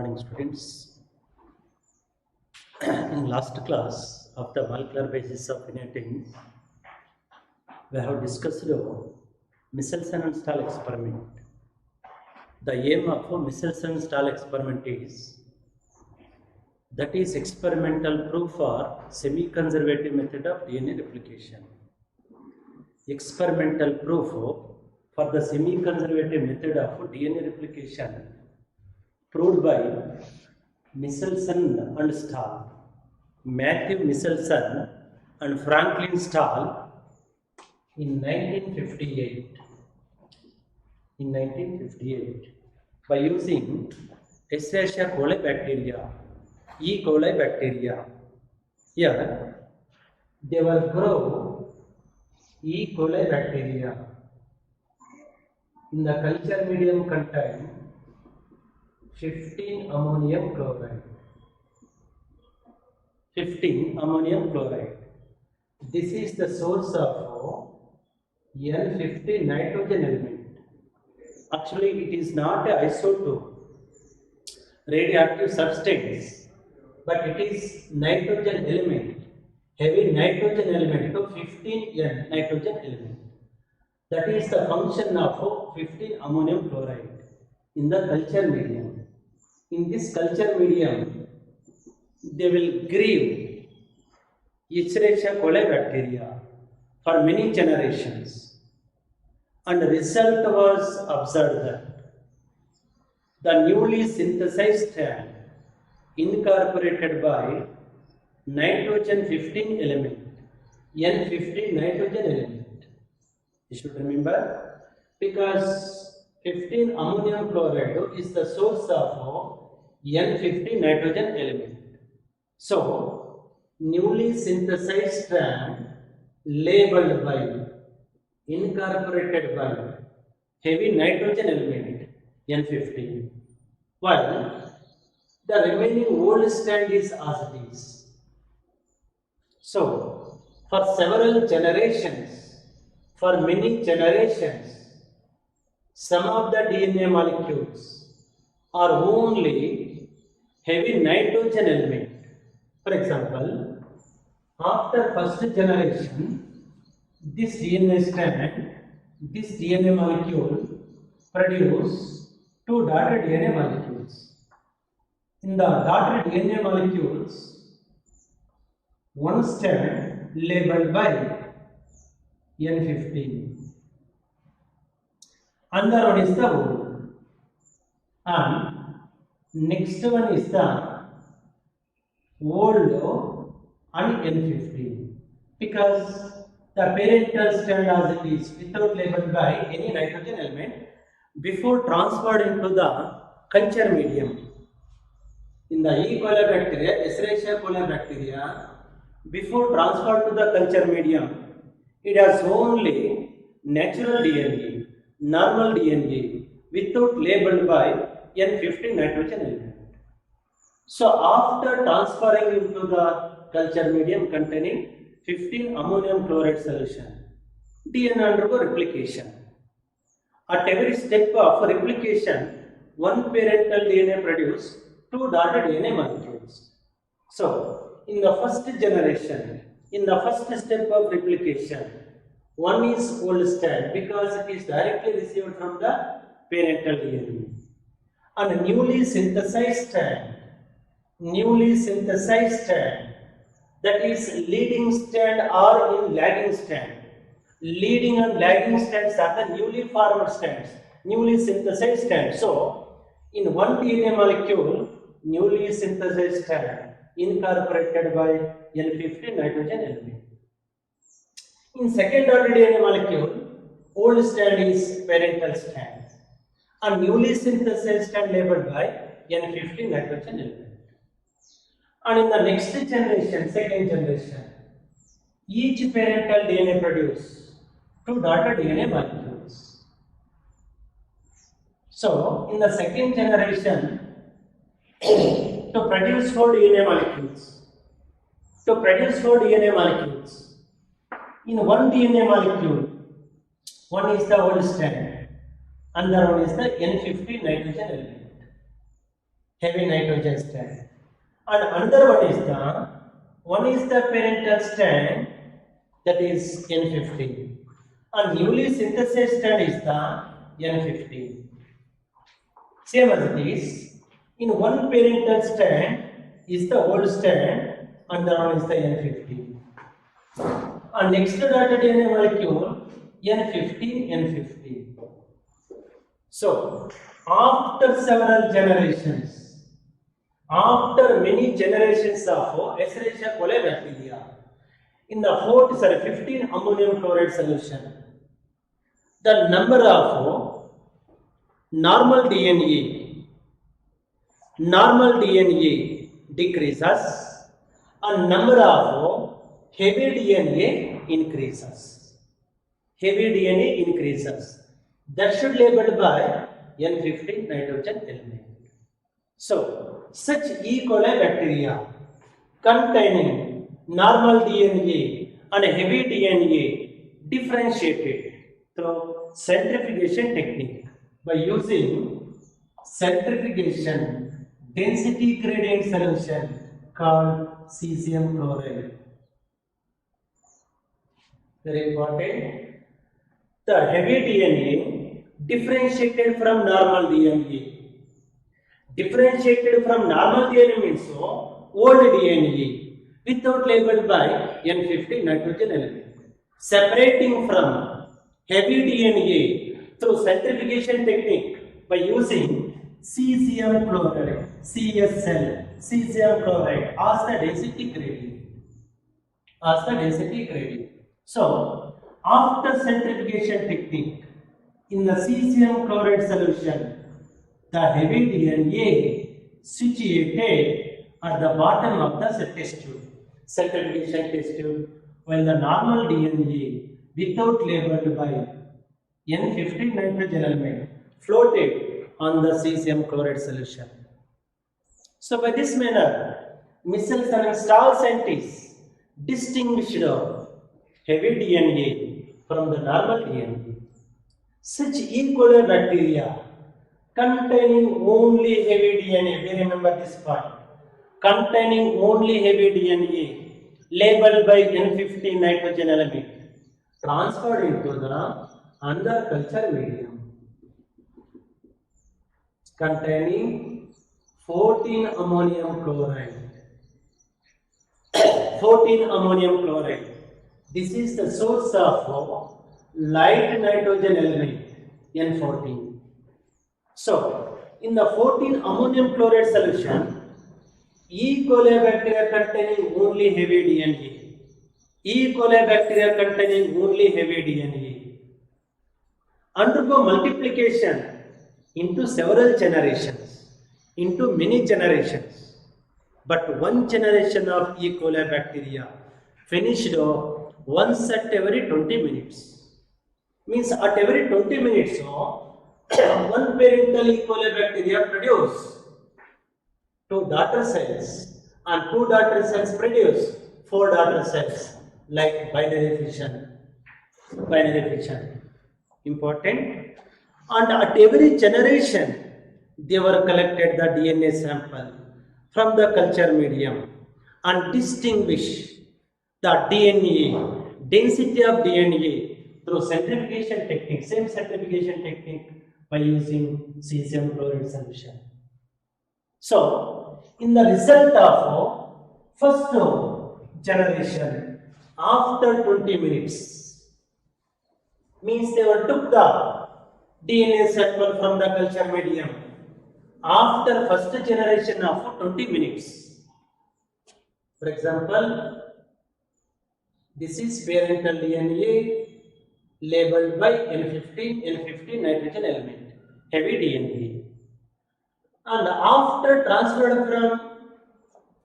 morning, students. In last class of the molecular basis of inheritance, we have discussed Michelson and Stahl experiment. The aim of Michelson and Stahl experiment is experimental proof for semi-conservative method of DNA replication. Experimental proof for the semi-conservative method of DNA replication proved by Michelson and Stahl, Matthew Michelson and Franklin Stahl in 1958. In 1958, by using Escherichia coli bacteria, E. coli bacteria. Here, they will grow E. coli bacteria. In the culture medium contain 15 ammonium chloride. 15 ammonium chloride. This is the source of N50 nitrogen element. Actually, it is not an isotope, radioactive substance, but it is nitrogen element, heavy nitrogen element, so 15N nitrogen element. That is the function of 15 ammonium chloride in the culture medium. In this culture medium, they will grieve Escherichia coli bacteria for many generations. And the result was observed that the newly synthesized strand incorporated by nitrogen 15 element, N50 nitrogen element. You should remember, because 15 ammonium chloride is the source of N50 nitrogen element. So, newly synthesized strand labeled by incorporated by heavy nitrogen element N50, while the remaining old strand is as it is. So, for several generations, for many generations, some of the DNA molecules are only heavy nitrogen element. For example, after first generation, this DNA strand, this DNA molecule produce two daughter DNA molecules. In the daughter DNA molecules, one strand labeled by N15. Another one is the old. And next one is the old and N15. Because the parental strand as it is without labeled by any nitrogen element before transferred into the culture medium. In the E. coli bacteria, Escherichia coli bacteria, before transferred to the culture medium, it has only natural DNA, normal DNA without labeled by N50 nitrogen element. So after transferring into the culture medium containing 15 ammonium chloride solution, DNA undergo replication. At every step of replication, one parental DNA produce two daughter DNA molecules. So, in the first generation, in the first step of replication, one is old strand because it is directly received from the parental DNA. And a newly synthesized strand, that is leading strand or in lagging strand. Leading and lagging strands are the newly formed strands, newly synthesized strands. So, in one DNA molecule, newly synthesized strand incorporated by N50 nitrogen element. In second order DNA molecule, old strand is parental strand and newly synthesized strand labeled by N50 nitrogen element. And in the next generation, second generation, each parental DNA produce two daughter DNA molecules. So, in the second generation, to produce four DNA molecules, in one DNA molecule, one is the old strand, another one is the N50 nitrogen element. heavy nitrogen strand. And another one is the parental strand, that is N15. And newly synthesized strand is the N15. Same as it is, in one parental strand is the old strand and the one is the N15. And next dotted DNA molecule N15, N15. So, after several generations, after many generations of Escherichia coli bacteria, in the 15 ammonium chloride solution, the number of normal DNA decreases and number of heavy DNA increases. Heavy DNA increases. That should labeled by N15 nitrogen element. So, such E. coli bacteria containing normal DNA and heavy DNA differentiated through centrifugation technique by using centrifugation density gradient solution called cesium chloride. Very important. The heavy DNA differentiated from normal DNA. Differentiated from normal DNA means old DNA without labeled by N15 nitrogen element. Separating from heavy DNA through centrifugation technique by using cesium chloride, CSL, cesium chloride as the density gradient. So, after centrifugation technique, in the cesium chloride solution, the heavy DNA situated at the bottom of the test tube, centrifugation test tube, while the normal DNA without labeled by N15 nitrogen element floated on the cesium chloride solution. So by this manner, Michelson and Stahl scientists distinguished heavy DNA from the normal DNA. Such E. coli bacteria containing only heavy DNA, we remember this part, containing only heavy DNA labeled by N15 nitrogen element transferred into the under culture medium containing 14 ammonium chloride. 14 ammonium chloride. This is the source of light nitrogen element N14. So, in the 14 ammonium chloride solution, E. coli bacteria containing only heavy DNA. E. coli bacteria containing only heavy DNA undergo multiplication into several generations, into many generations. But one generation of E. coli bacteria finished once at every 20 minutes. Means at every 20 minutes, one parental E. coli bacteria produce 2 daughter cells and 2 daughter cells produce 4 daughter cells, like binary fission. Important. And at every generation, they were collected the DNA sample from the culture medium and distinguish the DNA, density of DNA through centrifugation technique, same centrifugation technique by using cesium chloride solution. So, in the result of first generation, after 20 minutes, means they were took the DNA sample from the culture medium after first generation of 20 minutes. For example, this is parental DNA labeled by N15 nitrogen element, heavy DNA. And after transferred from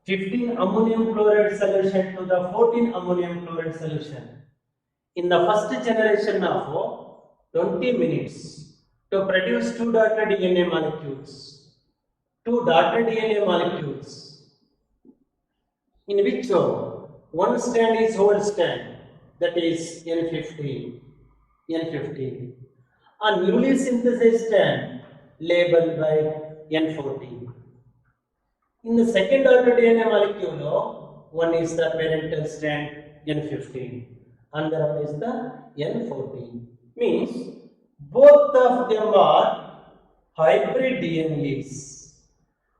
15 ammonium chloride solution to the 14 ammonium chloride solution, in the first generation of 20 minutes to produce 2 daughter DNA molecules, 2 daughter DNA molecules, in which one strand is whole strand, that is N15, and newly synthesized strand labeled by N14. In the second order DNA molecule, one is the parental strand N15, another one is the N14. Means both of them are hybrid DNAs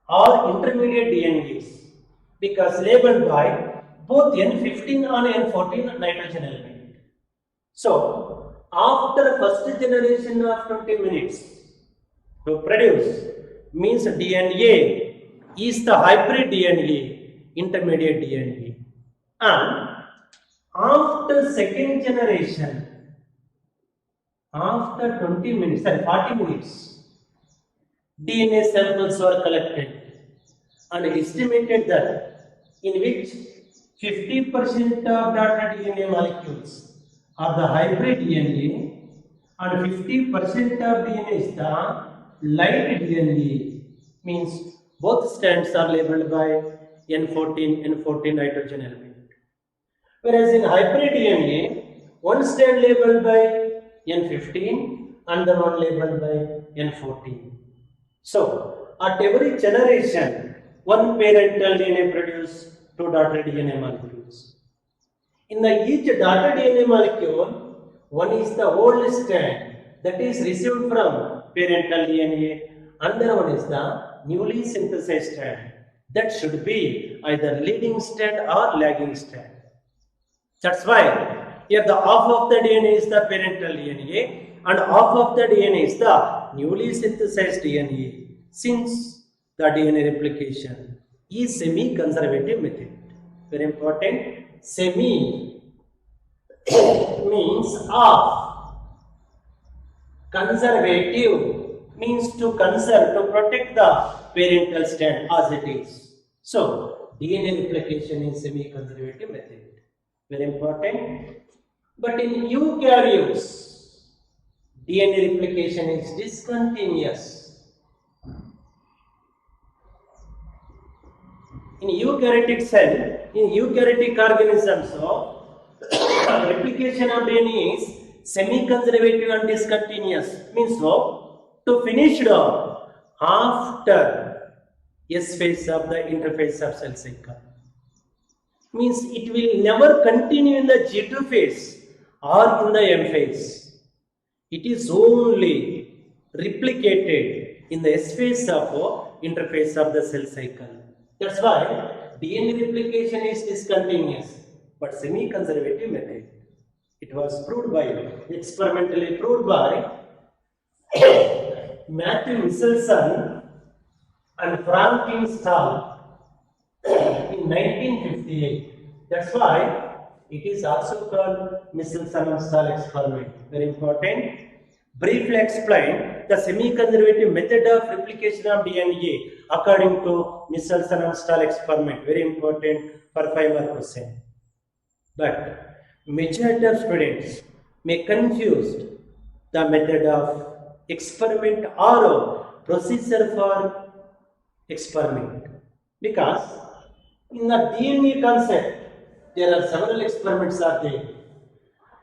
or intermediate DNAs because labeled by both N15 and N14 nitrogen element. So, after first generation of 20 minutes to produce means DNA is the hybrid DNA, intermediate DNA. And after second generation, after 20 minutes, sorry, 40 minutes, DNA samples were collected and estimated that in which 50% of data DNA molecules are the hybrid DNA and 50% of DNA is the light DNA, means both strands are labeled by N14 nitrogen element. Whereas in hybrid DNA, one strand labeled by N15, another one labeled by N14. So, at every generation, one parental DNA produces two daughter DNA molecules. In each daughter DNA molecule, one is the old strand that is received from parental DNA, another one is the newly synthesized strand that should be either leading strand or lagging strand. That's why here the half of the DNA is the parental DNA and half of the DNA is the newly synthesized DNA, since the DNA replication is semi-conservative method. Very important. Semi means half. Conservative means to conserve, to protect the parental strand as it is. So, DNA replication is semi-conservative method. Very important. But in eukaryotes, DNA replication is discontinuous. In eukaryotic cell, in eukaryotic organisms, replication of DNA is semi-conservative and discontinuous. Means to finish after S phase of the interphase of cell cycle. Means it will never continue in the G2 phase or in the M phase. It is only replicated in the S phase of interphase of the cell cycle. That's why DNA replication is discontinuous but semi-conservative method. It was proved by, experimentally proved by Matthew Michelson and Franklin Stahl in 1958. That's why it is also called Michelson and Stahl experiment. Very important. Briefly explain the semi-conservative method of replication of DNA according to Michelson and Stahl experiment. Very important for 5 mark question. But majority of students may confuse the method of experiment or procedure for experiment, because in the DNA concept there are several experiments are there.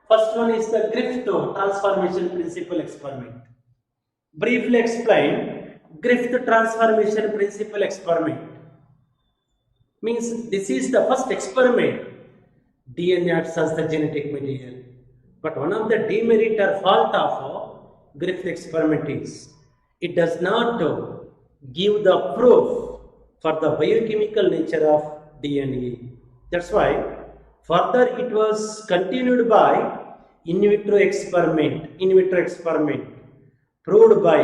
First one is the Griffith transformation principle experiment. Briefly explain Griffith transformation principle experiment. Means this is the first experiment. DNA acts as the genetic material. But one of the demerit or fault of Griffith experiment is it does not give the proof for the biochemical nature of DNA. That's why further it was continued by in vitro experiment proved by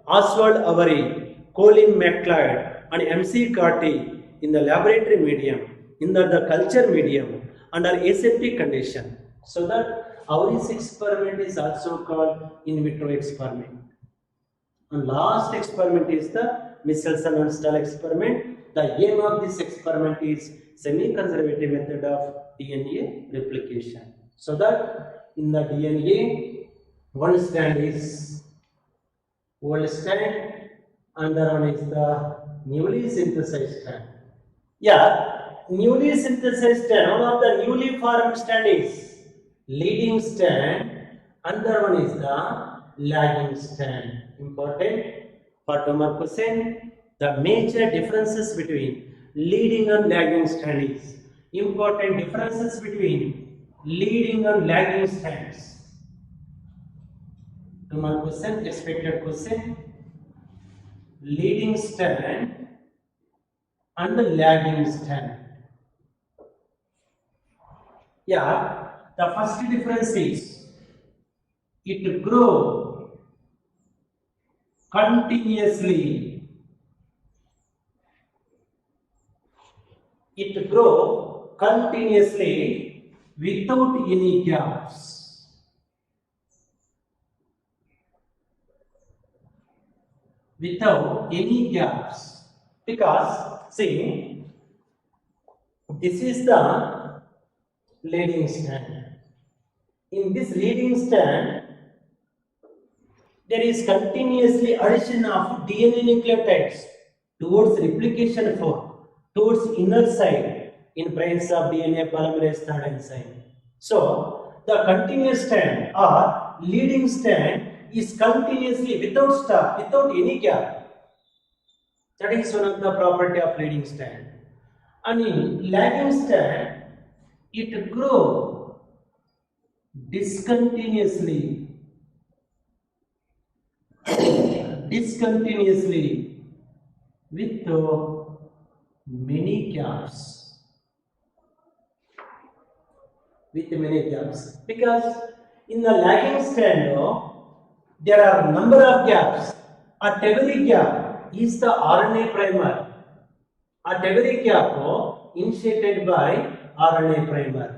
Oswald Avery, Colin MacLeod and MC Carty in the laboratory medium, in the culture medium under aseptic condition. So that Avery's experiment is also called in vitro experiment. And last experiment is the Michelson and Stahl experiment. The aim of this experiment is semi-conservative method of DNA replication. So that in the DNA, one strand is old strand, another one is the newly synthesized strand. Yeah, newly synthesized strand, one of the newly formed strand is leading strand, another one is the lagging strand. Important for 2 mark question. The major differences between leading and lagging strand is important differences between leading and lagging strands. 2 mark question, expected question. Leading strand and the lagging strand. Yeah, the first difference is it grow continuously. It grow continuously without any gaps. Without any gaps. Because, see, this is the leading strand. In this leading strand, there is continuously addition of DNA nucleotides towards replication fork, towards inner side in presence of DNA polymerase third enzyme. So, the continuous strand or leading strand is continuously without stop, without any gap. That is one of the property of leading strand. And in lagging strand, it grows discontinuously with many gaps. Because in the lagging strand there are number of gaps. At every gap is the RNA primer. At every gap initiated by RNA primer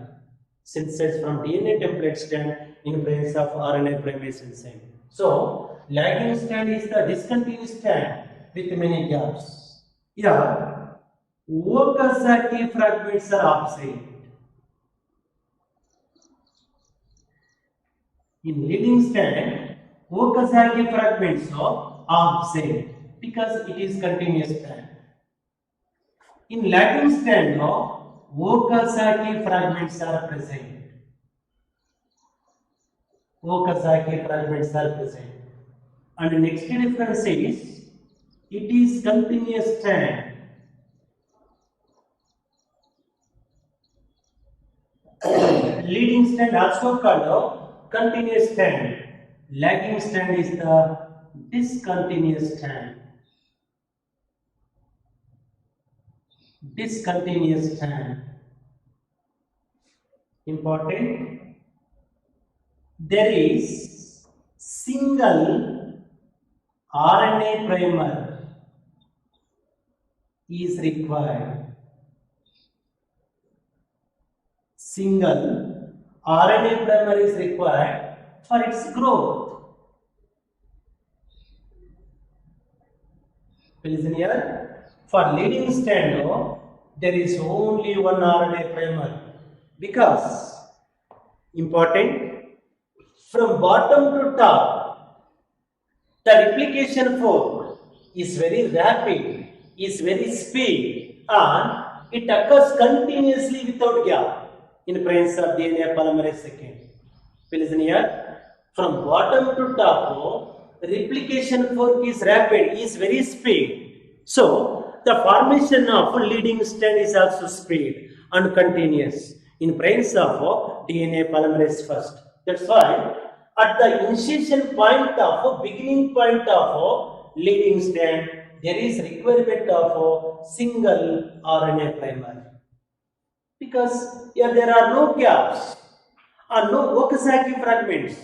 synthesized from DNA template strand in presence of RNA primase enzyme. So, lagging strand is the discontinuous strand with many gaps. Here, Okazaki fragments are absent. In leading strand, Okazaki fragments are absent because it is continuous strand. In lagging strand, Okazaki fragments are present. Okazaki fragments are present. And the next difference is it is continuous strand. Leading strand also called continuous strand. Lagging strand is the discontinuous strand. Discontinuous strand. Important. There is single RNA primer is required. Single RNA primer is required for its growth. Listen here. For leading strand, there is only one RNA primer because important. From bottom to top, the replication fork is very rapid, is very speed, and it occurs continuously without gap in presence of DNA polymerase second. Listen here. From bottom to top, replication fork is rapid, is very speed. So, the formation of leading strand is also speed and continuous in presence of DNA polymerase first. That's why at the initiation point of beginning point of leading strand, there is requirement of a single RNA primer. Because here there are no gaps or no Okazaki fragments.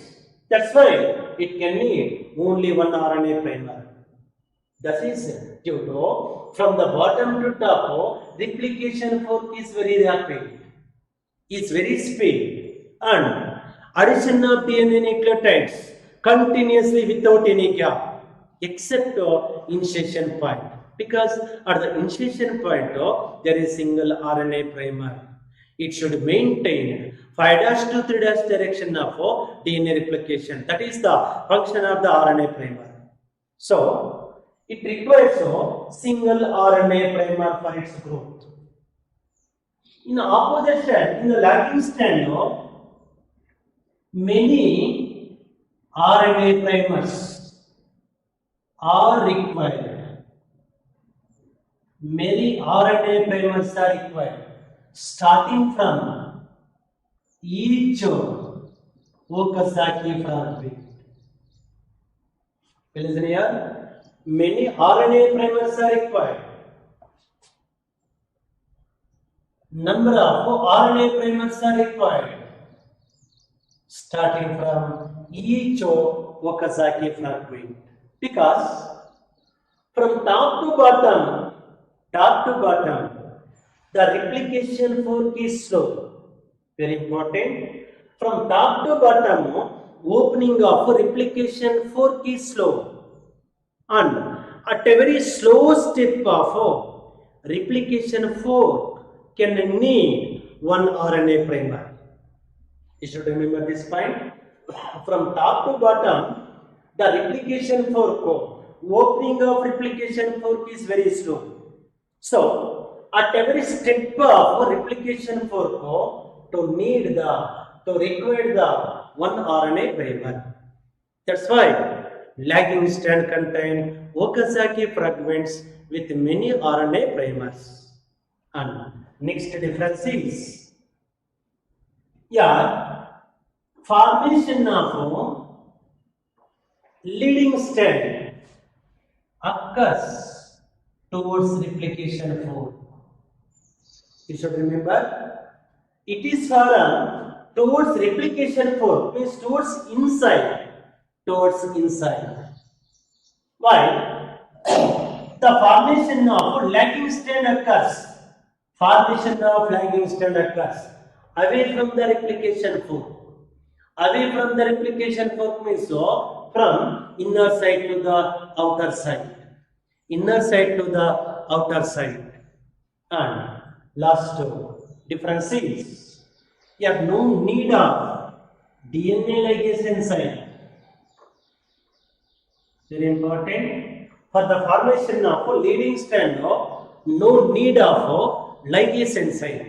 That's why it can need only one RNA primer. That is due to from the bottom to top, replication fork is very rapid, is very speed, and addition of DNA nucleotides continuously without any gap except initiation point. Because at the initiation point there is single RNA primer. It should maintain 5' to 3' direction of DNA replication. That is the function of the RNA primer. So, it requires a single RNA primer for its growth. In the opposite strand, in the lagging strand, many RNA primers are required. many RNA primers are required, starting from each Okazaki fragment. Listen here, many RNA primers are required. Number of RNA primers are required, starting from each Okazaki fragment. Because from top to bottom, the replication fork is slow. Very important. From top to bottom, opening of replication fork is slow. And at a very slow step of replication fork can need one RNA primer. You should remember this point. From top to bottom, the replication fork, opening of replication fork is very slow. So, at every step of replication fork, to require the one RNA primer. That's why lagging strand contain Okazaki fragments with many RNA primers. And next difference is, formation of leading strand occurs towards replication fork. You should remember, it is towards replication fork, means towards inside. Why? The formation of lagging strand occurs. Away from the replication fork. Away from the replication fork means from inner side to the outer side. And last difference is, you have no need of DNA ligase enzyme. Very important. For the formation of leading strand, no need of ligase enzyme.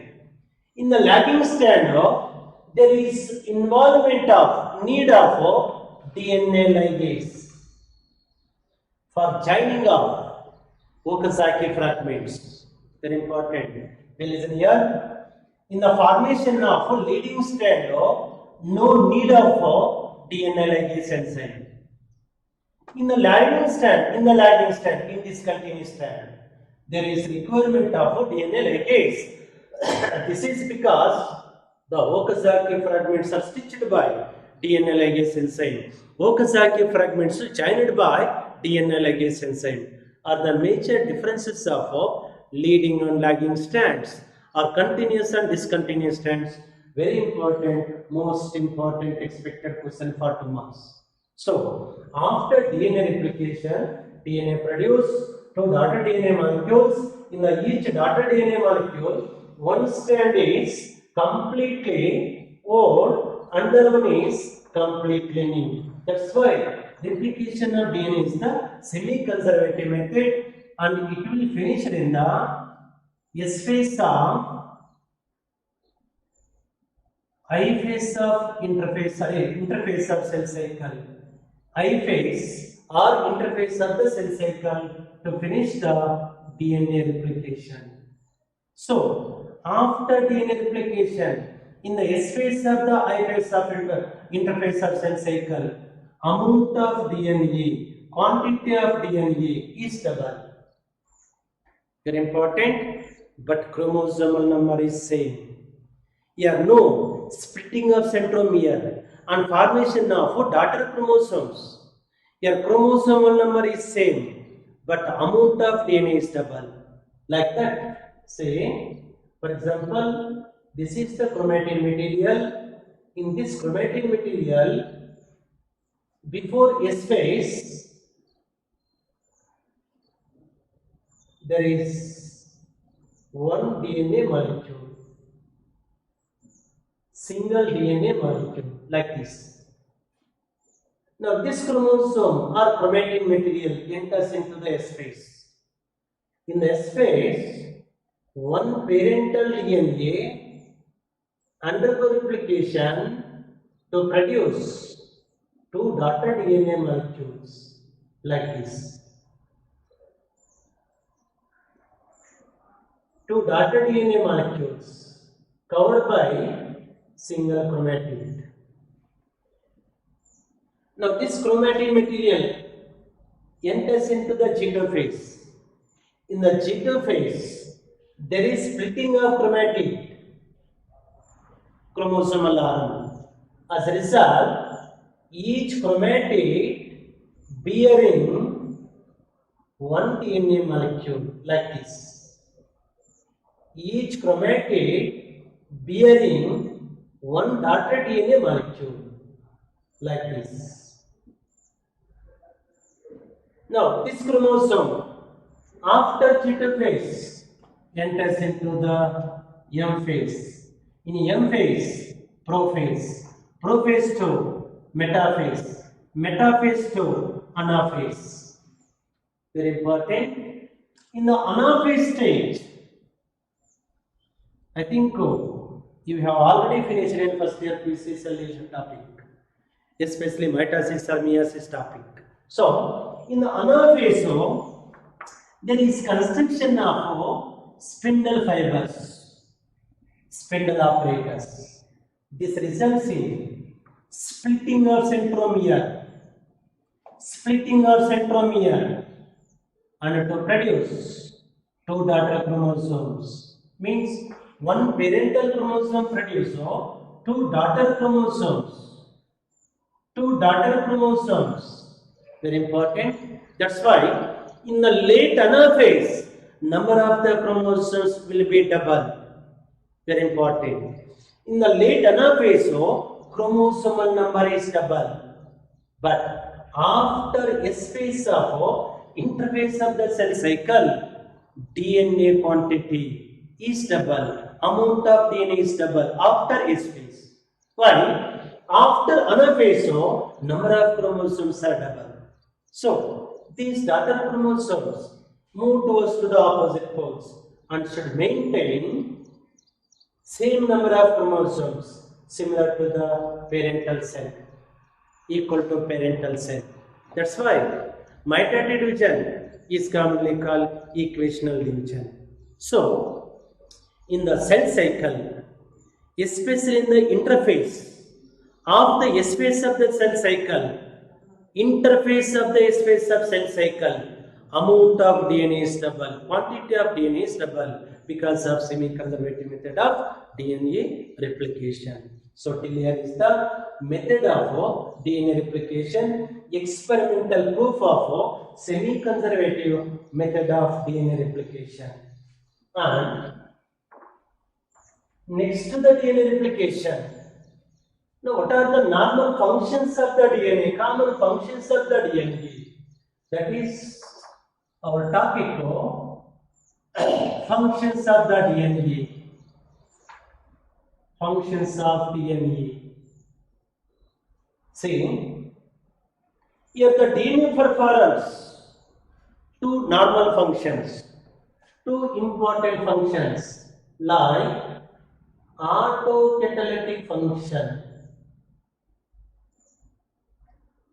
In the lagging strand, there is involvement of need of DNA ligase for joining of Okazaki fragments. Very important. Well, listen here. In the formation of leading strand, no need of DNA ligase enzyme. In the lagging strand, in discontinuous strand, there is requirement of DNA ligase. This is because the Okazaki fragments are stitched by DNA ligase enzyme. Okazaki fragments joined by DNA ligase enzyme are the major differences of leading and lagging strands or continuous and discontinuous strands. Very important, most important expected question for 2 marks. So, after DNA replication, DNA produce two daughter DNA molecules. In each daughter DNA molecule, one strand is completely old, another one is completely new. That's why replication of DNA is the semi-conservative method, and it will finish in the S phase of I phase of interphase of cell cycle. I phase or interphase of the cell cycle to finish the DNA replication. So, after DNA replication, in the S phase of the I phase of interphase of cell cycle, amount of DNA, quantity of DNA is double. Very important, but chromosomal number is same. Here no splitting of centromere and formation of daughter chromosomes. Here chromosomal number is same, but amount of DNA is double. Like that. Say, for example, this is the chromatin material. In this chromatin material, before S phase, there is one DNA molecule, single DNA molecule, like this. Now, this chromosome or chromatin material enters into the S phase. In the S phase, one parental DNA undergo replication to produce two daughter DNA molecules like this. two daughter DNA molecules covered by single chromatid. Now this chromatin material enters into the G2 phase. In the G2 phase, there is splitting of chromatid, chromosomal arm. As a result, each chromatid bearing one DNA molecule like this. Each chromatid bearing one daughter DNA molecule like this. Now, this chromosome after G2 phase enters into the M phase. In M phase, prophase, prophase to metaphase, metaphase to anaphase. Very important. In the anaphase stage, I think you have already finished in first year PC cell division topic, especially mitosis or meiosis topic. So, in the anaphase, there is construction of spindle fibers, spindle apparatus. This results in splitting of centromere, and to produce two daughter chromosomes. Means one parental chromosome produces two daughter chromosomes. Very important. That's why in the late anaphase, number of the chromosomes will be double. Very important. In the late anaphase, chromosomal number is double. But after S phase of interphase of the cell cycle, DNA quantity is double. Amount of DNA is double after S phase. Why? After anaphase, number of chromosomes are double. So, these daughter chromosomes move towards to the opposite poles and should maintain same number of chromosomes similar to the parental cell, equal to parental cell. That's why mitotic division is commonly called equational division. So, in the cell cycle, especially in the interphase of the S phase of the cell cycle, interphase of the S phase of cell cycle, amount of DNA is double, quantity of DNA is double because of semi-conservative method of DNA replication. So till here is the method of DNA replication, experimental proof of semi-conservative method of DNA replication. And next to the DNA replication, now, what are the normal functions of the DNA, common functions of the DNA? That is our topic, functions of the DNA. Functions of DNA. See, here the DNA performs two normal functions, two important functions like autocatalytic function.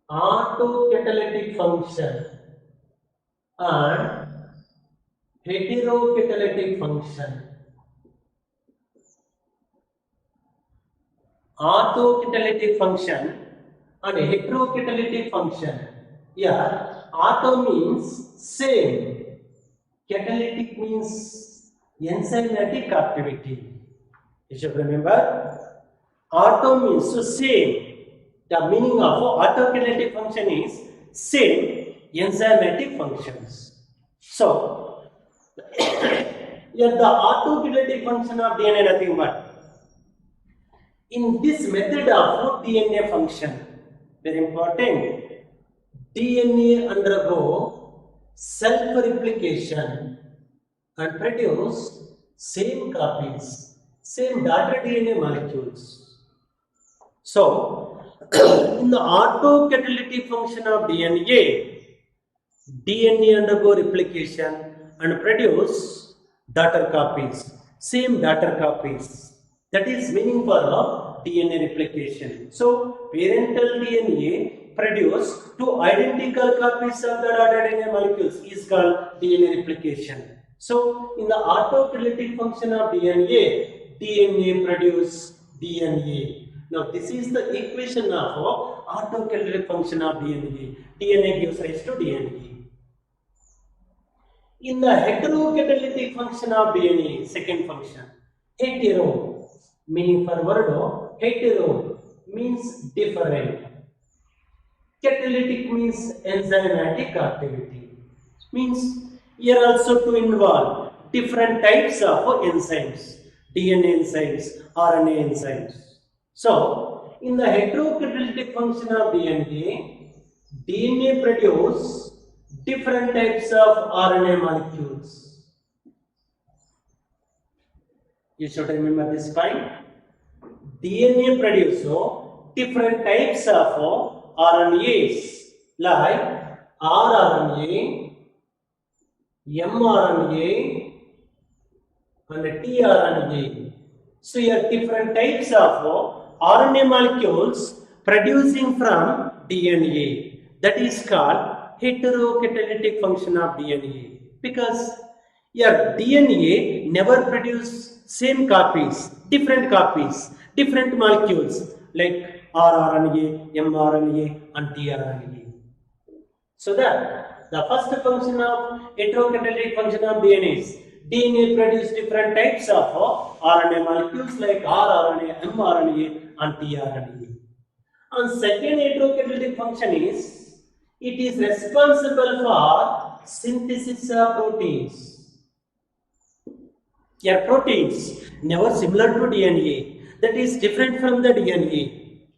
Autocatalytic function and heterocatalytic function. Autocatalytic function and heterocatalytic function. Here, auto means same, catalytic means enzymatic activity. You should remember, auto means so same. The meaning of autocatalytic function is same enzymatic functions. So, here the autocatalytic function of DNA nothing but in this method of DNA function, very important, DNA undergo self-replication and produce same copies, same daughter DNA molecules. So, in the autocatalytic function of DNA, DNA undergo replication and produce daughter copies, same daughter copies. That is meaning for DNA replication. So, parental DNA produce two identical copies of the daughter DNA molecules is called DNA replication. So in the autocatalytic function of DNA, DNA produce DNA. Now this is the equation of autocatalytic function of DNA. DNA gives rise to DNA. In the heterocatalytic function of DNA, second function, hetero, meaning for word, hetero means different. Catalytic means enzymatic activity. Means here also to involve different types of enzymes, DNA enzymes, RNA enzymes. So, in the heterocatalytic function of DNA, DNA produce different types of RNA molecules. You should remember this point. DNA produce different types of RNAs like rRNA, mRNA and tRNA. So here different types of RNA molecules producing from DNA. That is called heterocatalytic function of DNA. Because here DNA never produce same copies, different molecules like rRNA, mRNA and tRNA. So that the first function of heterocatalytic function of DNA is DNA produce different types of RNA molecules like rRNA, mRNA and tRNA. And second heterocatalytic function is it is responsible for synthesis of proteins. Here proteins never similar to DNA, that is different from the DNA.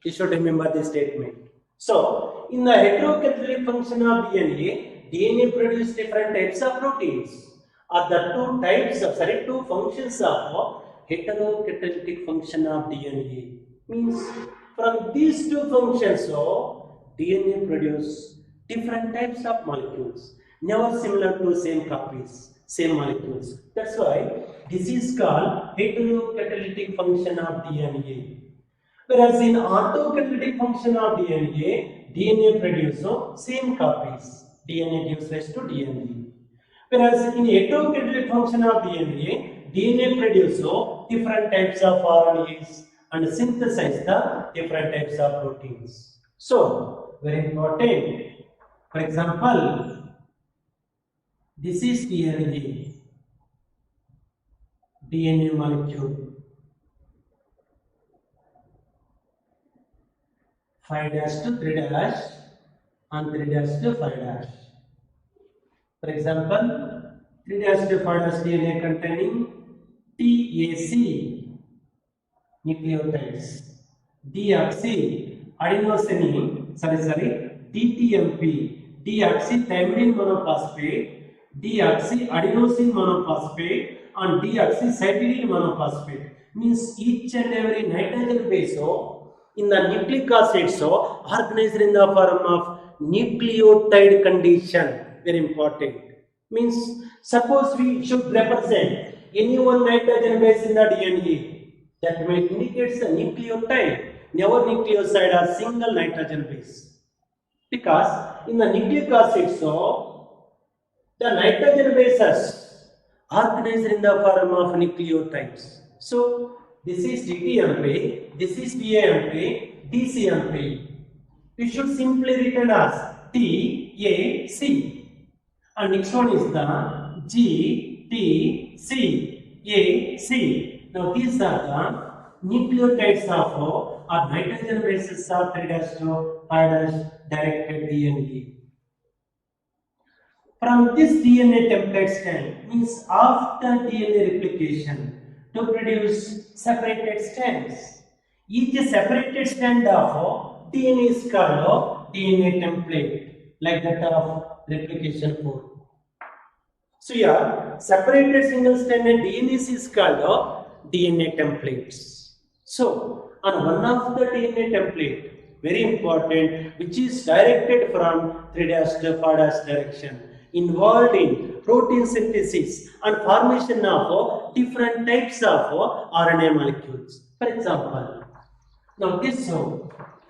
You should remember this statement. So, in the heterocatalytic function of DNA produces different types of proteins. Are the two functions of heterocatalytic function of DNA. Means from these two functions DNA produce different types of molecules, never similar to same copies, same molecules. That's why this is called heterocatalytic function of DNA. Whereas in autocatalytic function of DNA produces same copies. DNA gives rise to DNA. Whereas in heterocatalytic function of DNA produces different types of RNAs and synthesize the different types of proteins. So, very important. For example, this is DNA molecule. 5' to 3' and 3' to 5'. For example, 3' to 5' DNA containing TAC nucleotides, DTMP, deoxythymidine monophosphate, deoxyadenosine monophosphate, and deoxycytidine monophosphate. Means each and every nitrogen base in the nucleic acids organized in the form of nucleotide condition. Very important. Means suppose we should represent any one nitrogen base in the DNA, that may indicates the nucleotide, never nucleoside or single nitrogen base. Because in the nucleic acids the nitrogen bases organized in the form of nucleotides. So this is DTMP, this is TAMP, DCMP. We should simply written as TAC. And next one is the GTCAC. Now these are the nucleotides of or nitrogen bases of 3' to 5' directed DNA. From this DNA template strand means after DNA replication to produce separated strands. Each separated strand of DNA is called DNA template, like that of replication fork. So here, separated single stranded DNA is called DNA templates. So, on one of the DNA template, very important, which is directed from 3' to 5' direction, involved in protein synthesis and formation of different types of RNA molecules. For example, now this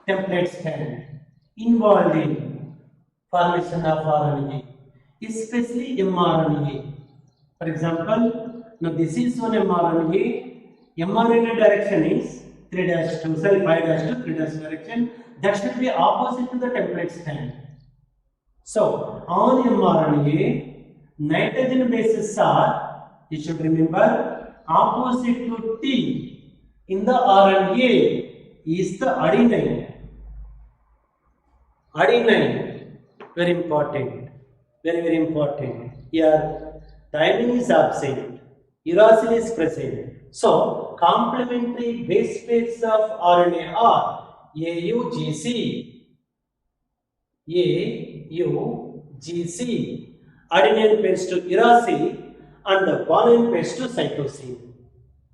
template strand involved in formation of RNA, especially mRNA. For example, now this is one mRNA. mRNA direction is 3 2, sorry 5 2, 3 direction. That should be opposite to the template stand. So on mRNA, nitrogen bases are, you should remember, opposite to T in the RNA is the adenine. Adenine, very important, very important. Here, thymine is absent, uracil is present. So, complementary base pairs of RNA are AUGC, AUGC, adenine pairs to uracil and the guanine pairs to cytosine.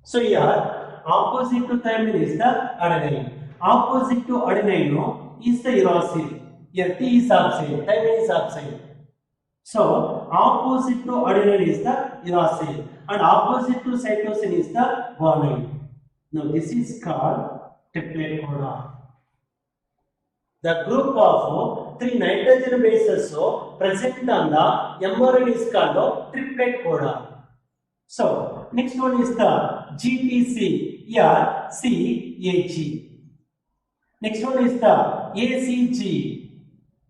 So, here, opposite to thymine is the adenine, opposite to adenine is the uracil. Here T is absent, thymine is absent. So, opposite to adenine is the uracil and opposite to cytosine is the guanine. Now, this is called triplet codon. The group of 3 nitrogen bases present on the mRNA is called triplet codon. So, next one is the GTC, here CAG. Next one is the ACG.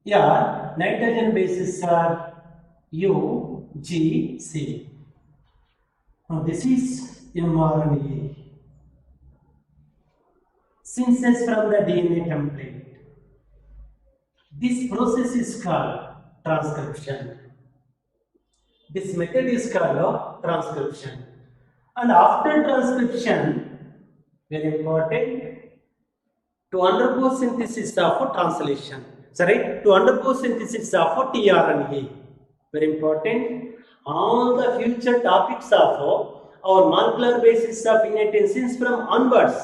Here, nitrogen bases are UGC. Now, this is mRNA. Synthesis from the DNA template. This process is called transcription. This method is called transcription. And after transcription, very important, to undergo synthesis of translation. To undergo synthesis of tRNA. Very important. All the future topics of our molecular basis of innate enzymes from onwards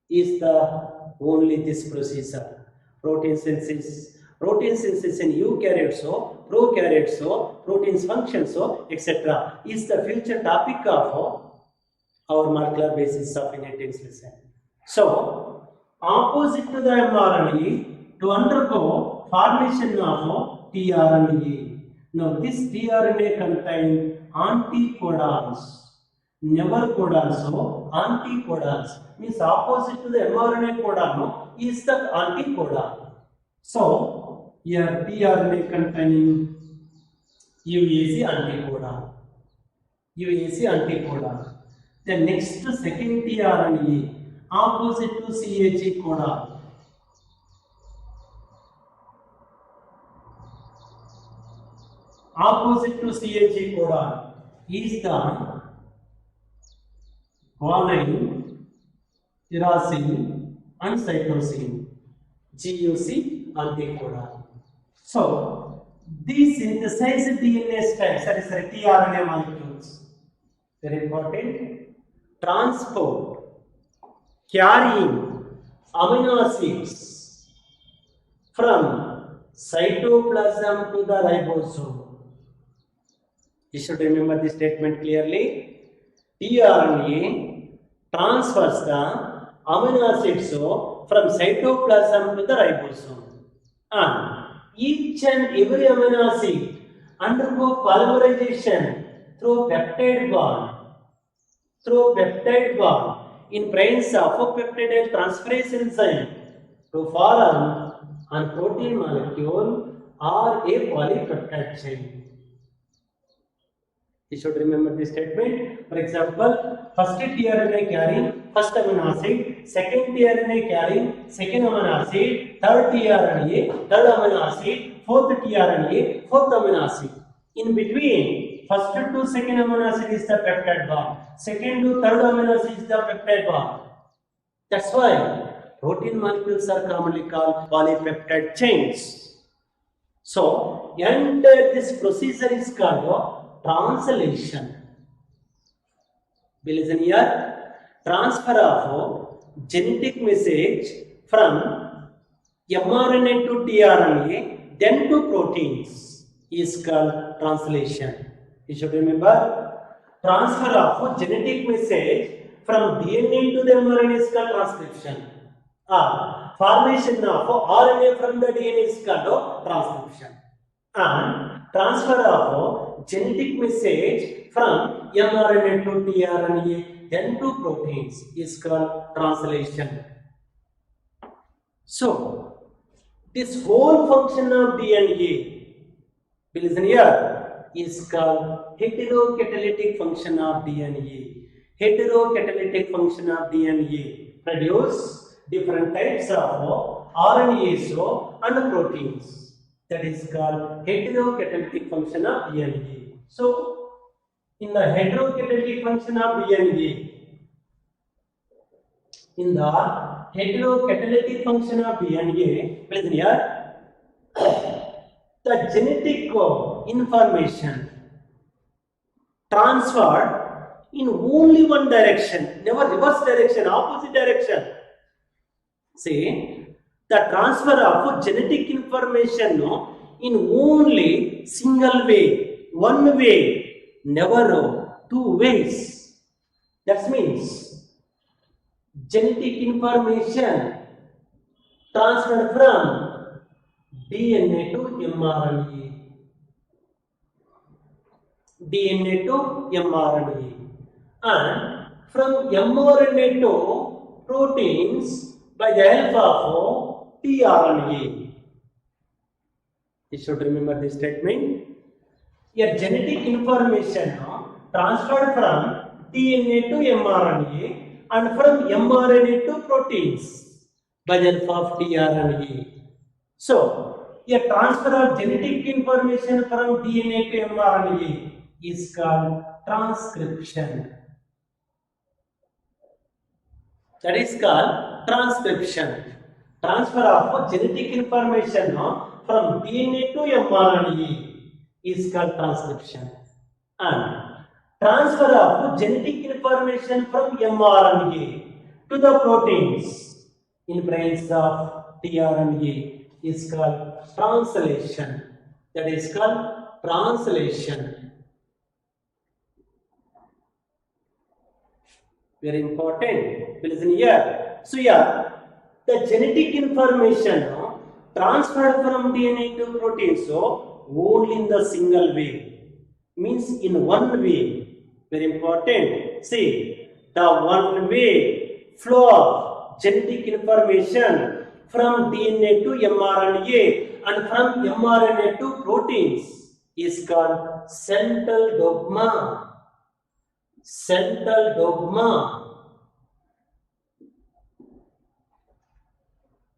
is the only this procedure. Protein synthesis in eukaryotes, prokaryotes, proteins function, etc. is the future topic of our molecular basis of innate enzymes. So, opposite to the mRNA, to undergo formation of tRNA. Now, this tRNA contains anticodons, never codons, so anticodons means opposite to the mRNA codon is the anticodon. So, here tRNA containing UAC anticodon. UAC anticodon. The next second tRNA opposite to CAG codon. Opposite to CAG codon is the guanine, uracil and cytosine, GUC anticodon. So, these synthesized DNA strands, tRNA molecules, very important, transport, carrying amino acids from cytoplasm to the ribosome. You should remember this statement clearly. tRNA transfers the amino acids from cytoplasm to the ribosome. And each and every amino acid undergo polymerization through peptide bond in presence of a peptidyl transferase enzyme to form a protein molecule or a polypeptide chain. You should remember this statement. For example, first tRNA carrying first amino acid, second tRNA carrying second amino acid, third tRNA, third amino acid, fourth tRNA, fourth amino acid. In between, first to second amino acid is the peptide bond, second to third amino acid is the peptide bond. That's why protein molecules are commonly called polypeptide chains. So, entire this procedure is called translation. Listen here, transfer of genetic message from mRNA to tRNA, then to proteins is called translation. You should remember, transfer of genetic message from DNA to the mRNA is called transcription. Formation of RNA from the DNA is called transcription. And transfer of genetic message from mRNA to tRNA, then to proteins is called translation. So, this whole function of DNA, listen here, is called heterocatalytic function of DNA. Heterocatalytic function of DNA produce different types of RNAs and proteins. That is called heterocatalytic function of DNA. So, in the heterocatalytic function of DNA, in the heterocatalytic function of DNA, listen here, the genetic information transferred in only one direction, never reverse direction, opposite direction. See, the transfer of genetic information in only single way, one way, never two ways. That means genetic information transferred from DNA to mRNA. DNA to mRNA. And from mRNA to proteins by the help of tRNA. You should remember this statement. Your genetic information transferred from DNA to mRNA and from mRNA to proteins by the help of tRNA. So, a transfer of genetic information from DNA to mRNA is called transcription. That is called transcription. Transfer of genetic information from DNA to mRNA is called transcription. And transfer of genetic information from mRNA to the proteins in presence of tRNA is called translation. That is called translation. Very important. Listen here. So here, the genetic information transferred from DNA to proteins only in the single way. Means in one way. Very important. See, the one way flow of genetic information from DNA to mRNA and from mRNA to proteins is called central dogma. Central dogma.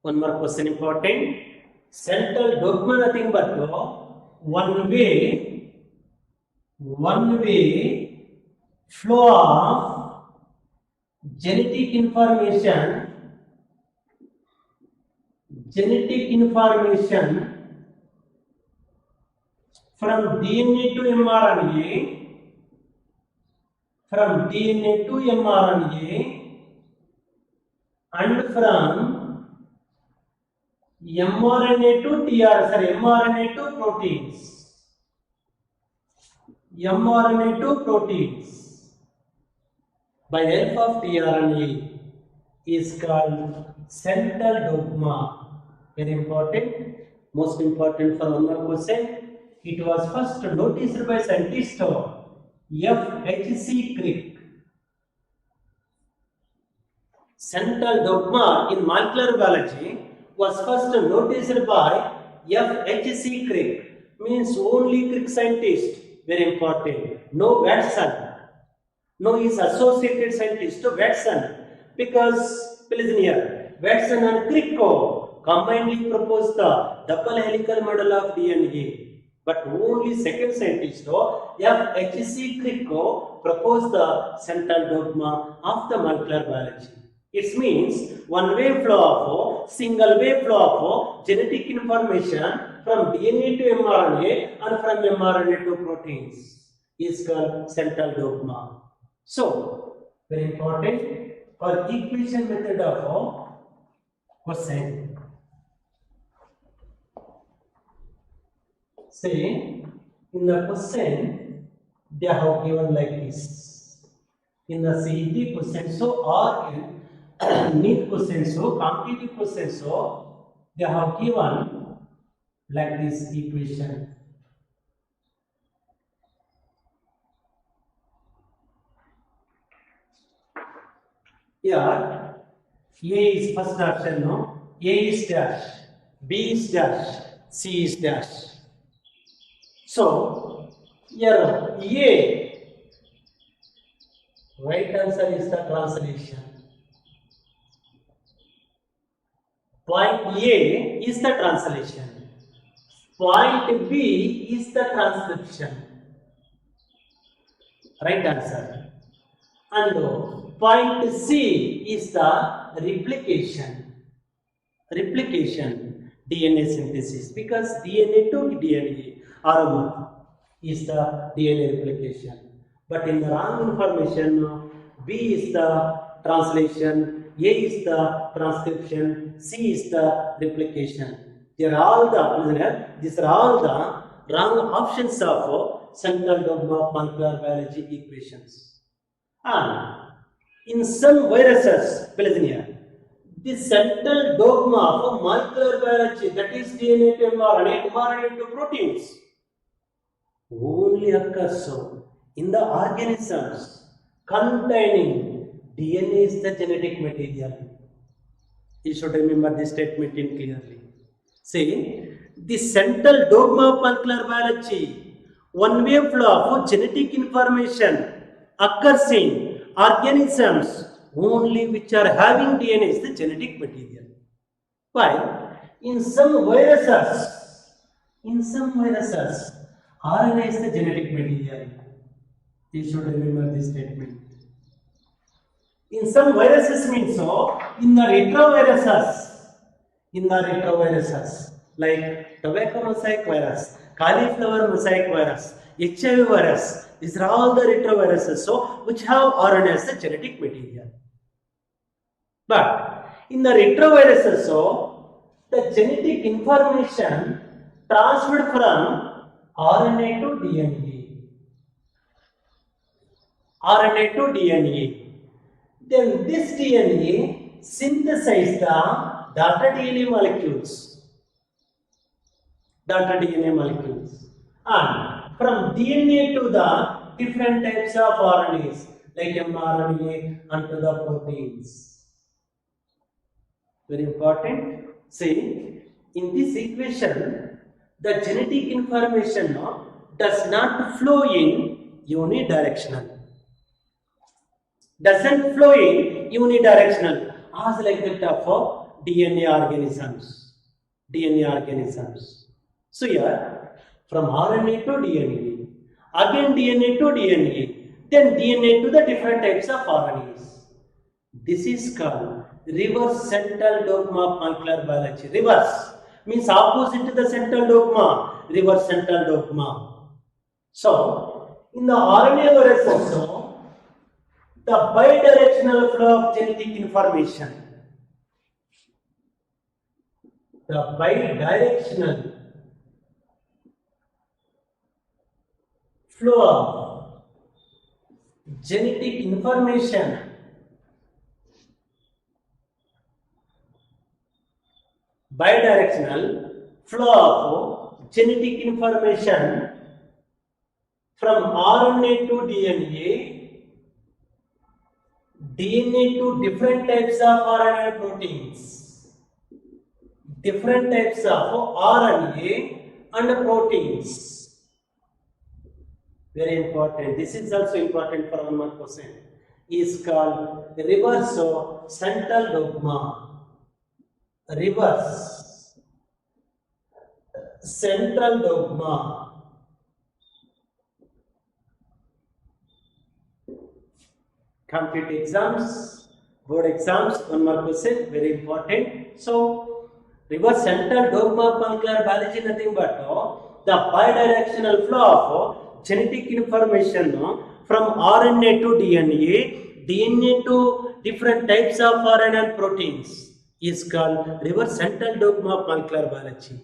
One more question important. Central dogma nothing but one way flow of genetic information from DNA to mRNA, and from mRNA to proteins. mRNA to proteins by the help of tRNA is called central dogma. Very important. Most important for one more question. It was first noticed by scientist F.H.C. Crick. Central dogma in molecular biology was first noticed by F.H.C. Crick. Means only Crick scientist. Very important. No Watson. No his associated scientist Watson. Because, listen here, Watson and Crick combinedly proposed the double helical model of DNA. But only second scientist F.H.C. Crick proposed the central dogma of the molecular biology. It means one way flow of, single way flow of genetic information from DNA to mRNA and from mRNA to proteins is called central dogma. So, very important for equation method of question. Say, in the question, they have given like this. In the CET question, so or in NEET question, so competitive question, so they have given like this equation. Here, A is first option, no? A is dash, B is dash, C is dash. So, here A, right answer is the translation. Point A is the translation. Point B is the transcription. Right answer. And point C is the replication. Replication, DNA synthesis, because DNA to DNA RNA is the DNA replication. But in the wrong information, B is the translation, A is the transcription, C is the replication. These are all the wrong options of central dogma of molecular biology equations. And in some viruses, the central dogma of molecular biology, that is DNA to mRNA, mRNA to proteins, only occurs in the organisms containing DNA is the genetic material. You should remember this statement in clearly. See, the central dogma of molecular biology, one-way flow of genetic information occurs in organisms only which are having DNA is the genetic material. While in some viruses, RNA is the genetic material. You should remember this statement. In some viruses means in the retroviruses like tobacco mosaic virus, cauliflower mosaic virus, HIV virus, these are all the retroviruses which have RNA as the genetic material. But in the retroviruses, the genetic information transferred from RNA to DNA. RNA to DNA. Then this DNA synthesizes the daughter DNA molecules. And from DNA to the different types of RNAs like mRNA and to the proteins. Very important. See, in this equation, the genetic information does not flow in unidirectional. Doesn't flow in unidirectional as like that of DNA organisms. So here, from RNA to DNA, again DNA to DNA, then DNA to the different types of RNAs. This is called reverse central dogma of molecular biology. Reverse means opposite to the central dogma, reverse central dogma. So, in the RNA virus also, the bidirectional flow of genetic information. The bidirectional flow of genetic information bidirectional flow of genetic information from RNA to DNA, DNA to different types of RNA proteins, different types of RNA and proteins. Very important. This is also important for 1 mark question. Is called reverse central dogma. Reverse central dogma. Complete exams, board exams, 1 mark question, very important. So, reverse central dogma of molecular biology nothing but the bidirectional flow of genetic information from RNA to DNA, DNA to different types of RNA and proteins is called reverse central dogma of molecular biology.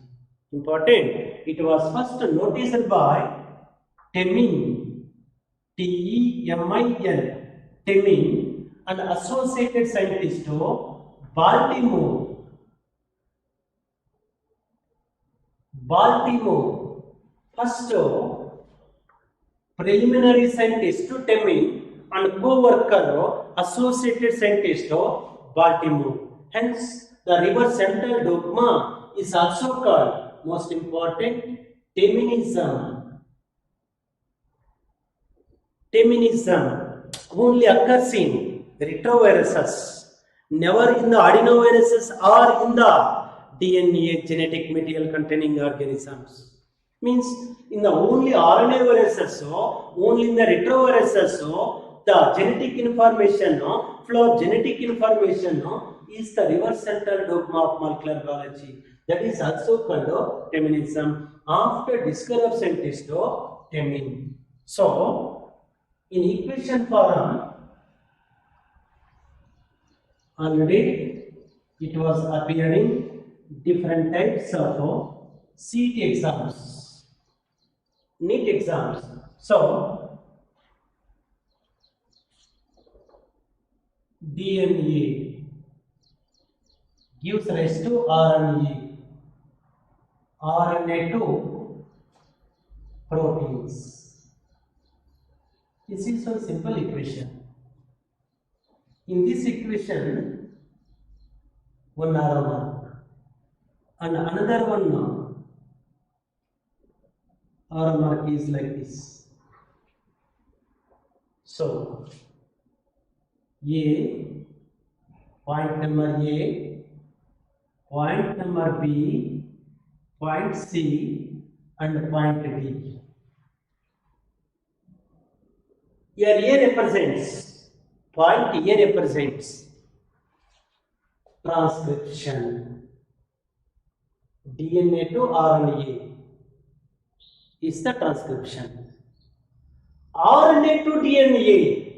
Important. It was first noticed by Temin, T-E-M-I-N, Temin, an associated scientist of Baltimore. First preliminary scientist to Temin and co-worker associated scientist Baltimore. Hence, the reverse central dogma is also called most important Teminism. Teminism only occurs in retroviruses, never in the adenoviruses or in the DNA genetic material containing organisms. Means in the only RNA viruses, only in the retroviruses, the genetic information, flow of genetic information is the reverse central dogma of molecular biology. That is also called Teminism after discovery of scientist Temin. So, in equation form, already it was appearing different types of CET exams, NEET exams. So, DNA gives rise to RNA, RNA to proteins. This is one simple equation. In this equation, one arrow mark and another one arrow mark is like this. So, A, point number A, point number B, point C and point D. Here A represents, point A represents transcription. DNA to RNA is the transcription. RNA to DNA,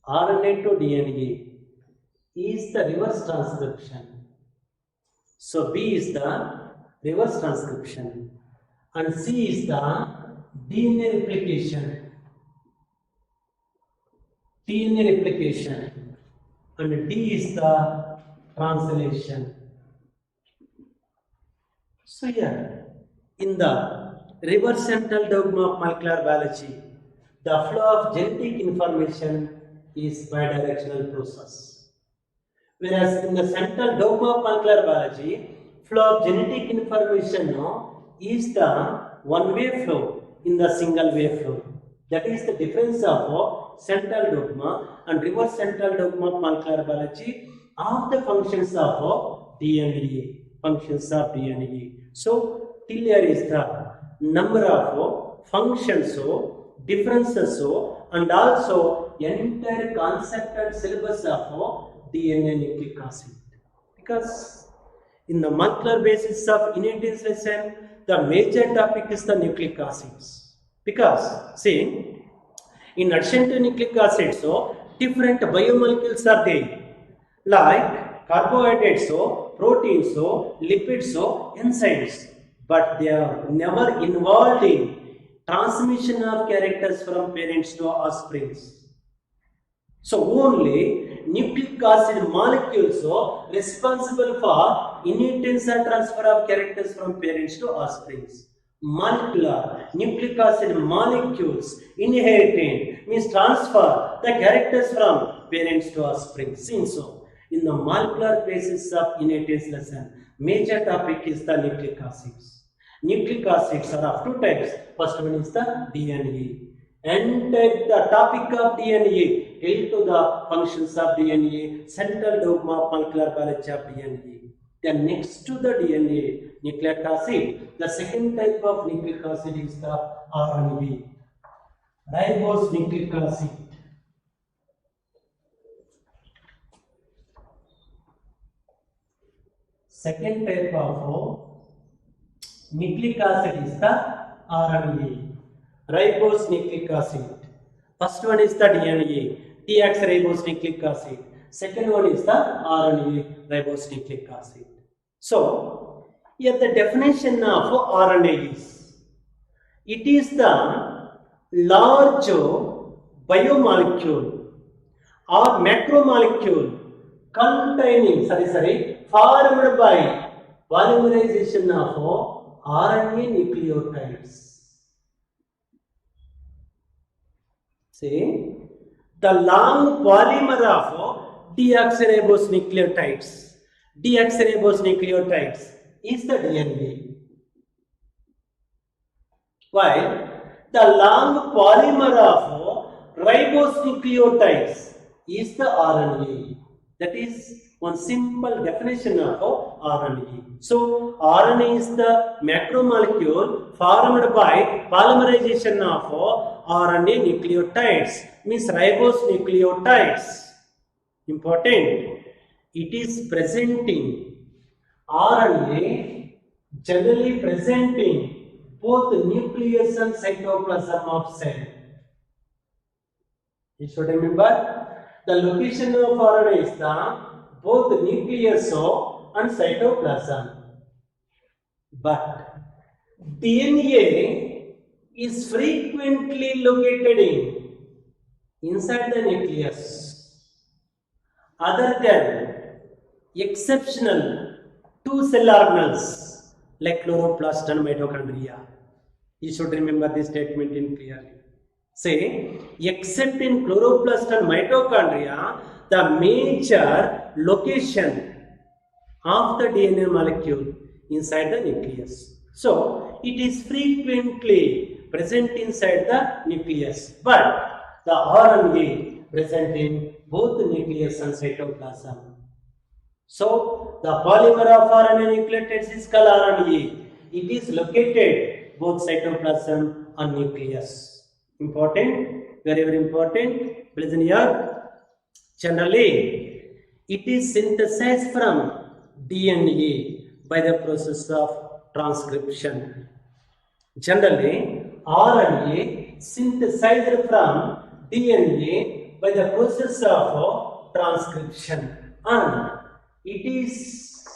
RNA to DNA is the reverse transcription. So B is the reverse transcription and C is the DNA replication. DNA replication and D is the translation. So here in the reverse central dogma of molecular biology, the flow of genetic information is bidirectional process. Whereas in the central dogma of molecular biology, flow of genetic information is the one-way flow in the single-way flow. That is the difference of central dogma and reverse central dogma of molecular biology of the functions of DNA. Functions of DNA. So, till here is the number of functions, differences, and also entire concept and syllabus of DNA nucleic acid. Because in the molecular basis of innate lesson, the major topic is the nucleic acids. Because, see, in addition to nucleic acids, different biomolecules are there, like carbohydrates, proteins, lipids, enzymes, but they are never involved in transmission of characters from parents to offsprings. So only nucleic acid molecules are responsible for innate transfer of characters from parents to offsprings. Molecular nucleic acid molecules inherited means transfer the characters from parents to offspring. Since so, in the molecular basis of innate lesson, major topic is the nucleic acids. Nucleic acids are of two types. First one is the DNA. And the topic of DNA held to the functions of DNA, central dogma of molecular biology of DNA. Then next to the DNA, nucleic acid, the second type of nucleic acid is the RNA, ribose nucleic acid. Second type of nucleic acid is the RNA, ribose nucleic acid. First one is the DNA, deoxyribose nucleic acid. Second one is the RNA, ribose nucleic acid. So, here the definition of RNA is, it is the large biomolecule or macromolecule containing, formed by polymerization of RNA nucleotides. See, the long polymer of deoxyribose nucleotides. Deoxyribose nucleotides is the DNA, while the long polymer of ribose nucleotides is the RNA. That is one simple definition of RNA. So RNA is the macromolecule formed by polymerization of RNA nucleotides, means ribose nucleotides. Important. It is presenting RNA, generally presenting both nucleus and cytoplasm of cell. You should remember the location of RNA is the both nucleus and cytoplasm. But DNA is frequently located inside the nucleus, other than exceptional two cell organelles like chloroplast and mitochondria. You should remember this statement in clearly. Say, except in chloroplast and mitochondria, the major location of the DNA molecule inside the nucleus. So, it is frequently present inside the nucleus, but the RNA present in both the nucleus and cytoplasm. So, the polymer of RNA nucleotides is called RNA. It is located both cytoplasm and nucleus. Important, very, very important. Listen here. Generally, it is synthesized from DNA by the process of transcription. Generally, RNA synthesized from DNA by the process of transcription, and it is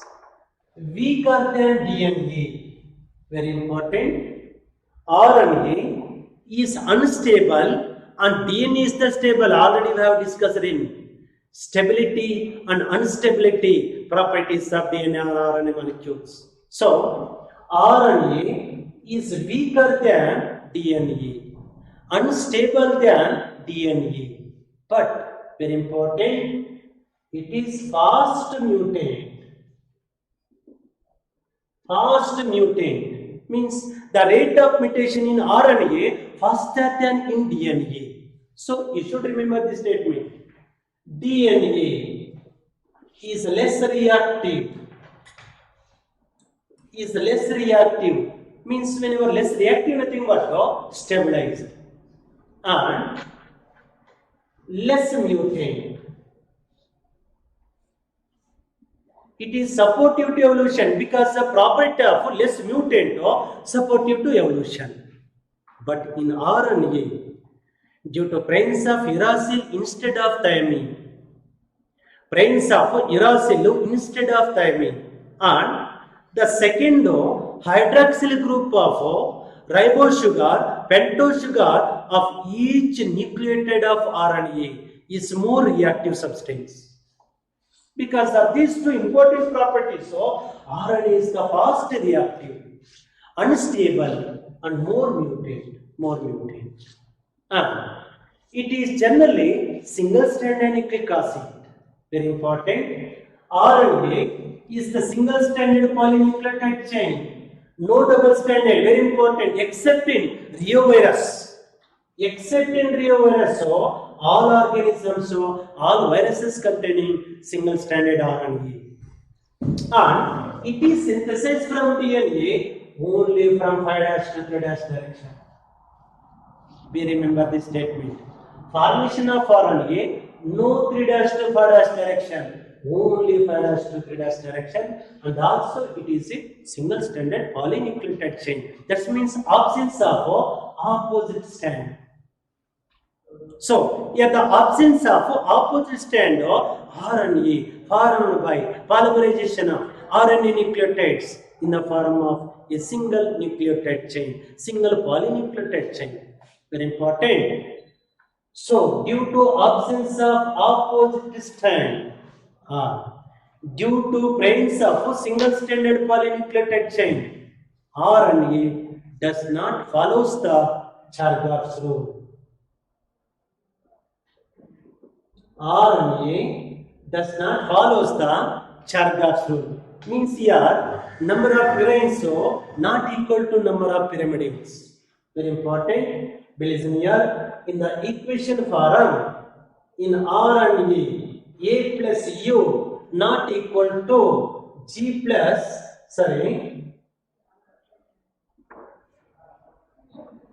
weaker than DNA. Very important. RNA is unstable and DNA is the stable. Already we have discussed in stability and instability properties of DNA or RNA molecules. So, RNA is weaker than DNA, unstable than DNA, but very important, it is fast mutant. Fast mutant means the rate of mutation in RNA faster than in DNA. So you should remember this statement. DNA is less reactive. Is less reactive means when you are less reactive, nothing but stabilized, and less mutant. It is supportive to evolution because the property of less mutant or supportive to evolution. But in RNA, due to presence of uracil instead of thymine, presence of uracil instead of thymine, and the second hydroxyl group of ribose sugar, pentose sugar of each nucleotide of RNA is more reactive substance. Because of these two important properties, so RNA is the fast reactive, unstable, and more mutant. And it is generally single-stranded nucleic acid. Very important. RNA is the single-stranded polynucleotide chain, no double-stranded. Very important, except in reovirus. Except in reovirus, so all organisms, so all viruses containing single-stranded RNA, and it is synthesized from DNA only from 5' to 3' direction. We remember this statement. Formation of RNA, no 3' to 5' direction, only 5' to 3' direction, and also it is a single-stranded polynucleotide chain. That means absence of opposite strand. So, here the absence of opposite strand of RNA formed by polymerization of RNA nucleotides in the form of a single nucleotide chain, single polynucleotide chain. Very important. So, due to absence of opposite strand, due to presence of single-stranded polynucleotide chain, RNA does not follow the Chargaff's rule. RNA does not follows the Chargaff's rule. Means here number of purines not equal to number of pyrimidines. Very important. Listen here, in the equation form in RNA A plus U not equal to G plus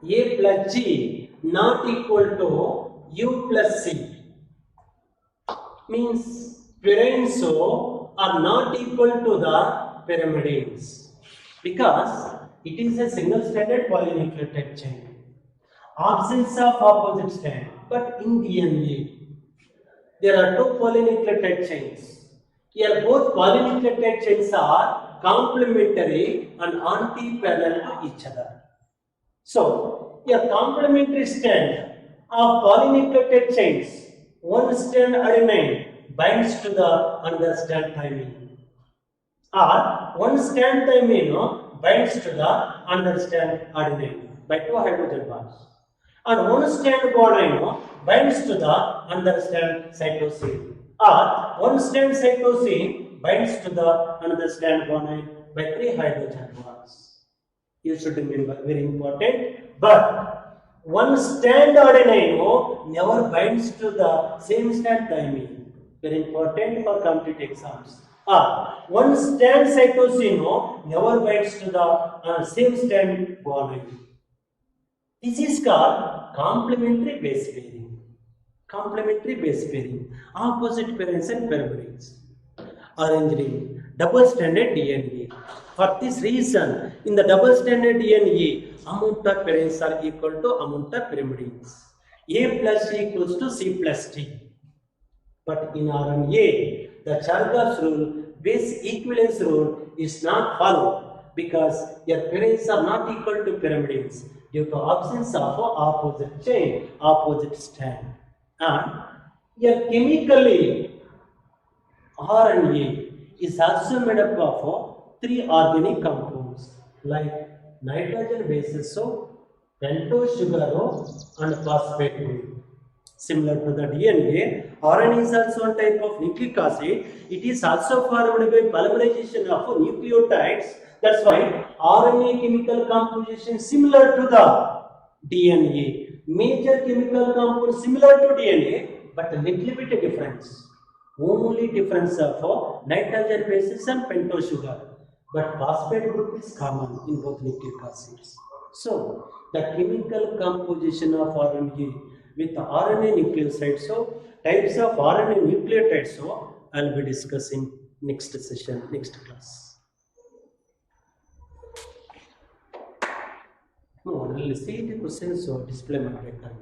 A plus G not equal to U plus C. Means purines are not equal to the pyrimidines because it is a single stranded polynucleotide chain. Absence of opposite strand, but in DNA there are two polynucleotide chains. Here both polynucleotide chains are complementary and anti-parallel to each other. So, a complementary strand of polynucleotide chains, one strand adenine binds to the another strand thymine, or one strand thymine binds to the another strand adenine by two hydrogen bonds, and one strand guanine binds to the another strand cytosine, or one strand cytosine binds to the another strand guanine by three hydrogen bonds. You should remember, very important. But one strand adenine never binds to the same strand thymine. Very important for competitive exams. One strand cytosine never binds to the same strand guanine. This is called complementary base pairing. Complementary base pairing. Opposite parents and pyrimidines are engineering double-stranded DNA. For this reason, in the double-stranded DNA, amount of parents are equal to amount of pyrimidines. A plus C equals to C plus T. But in RNA, the Chargaff's rule, base equivalence rule, is not followed because your parents are not equal to pyrimidines due to absence of opposite chain, opposite strand. And your chemically RNA is also made up of three organic compounds like nitrogen bases, pentose sugar and phosphate group. Similar to the DNA, RNA is also one type of nucleic acid. It is also formed by polymerization of nucleotides. That's why RNA chemical composition similar to the DNA. Major chemical compound similar to DNA, but a little bit difference. Only difference of nitrogen bases and pentose sugar, but phosphate group is common in both nucleic acids. So, the chemical composition of RNA with the RNA nucleosides, types of RNA nucleotides, I will be discussing next session, next class. No, let's see the questions, display my record.